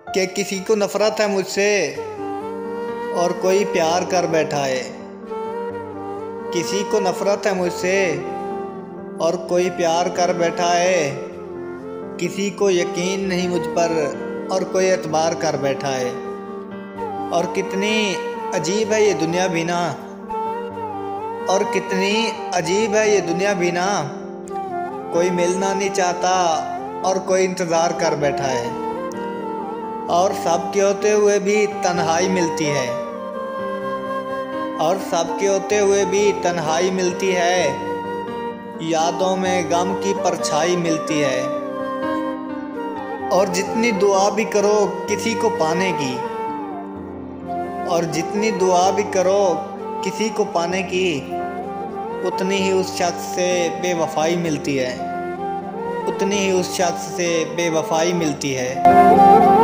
कि किसी को नफरत है मुझसे और कोई प्यार कर बैठा है। किसी को नफरत है मुझसे और कोई प्यार कर बैठा है। किसी को यकीन नहीं मुझ पर और कोई एतबार कर बैठा है। और कितनी अजीब है ये दुनिया भी ना, और कितनी अजीब है ये दुनिया भी ना। कोई मिलना नहीं चाहता और कोई इंतज़ार कर बैठा है। और सबके होते हुए भी तन्हाई मिलती है, और सबके होते हुए भी तन्हाई मिलती है। यादों में गम की परछाई मिलती है। और जितनी दुआ भी करो किसी को पाने की, और जितनी दुआ भी करो किसी को पाने की, उतनी ही उस शख्स से बेवफाई मिलती है। उतनी ही उस शख्स से बेवफाई मिलती है।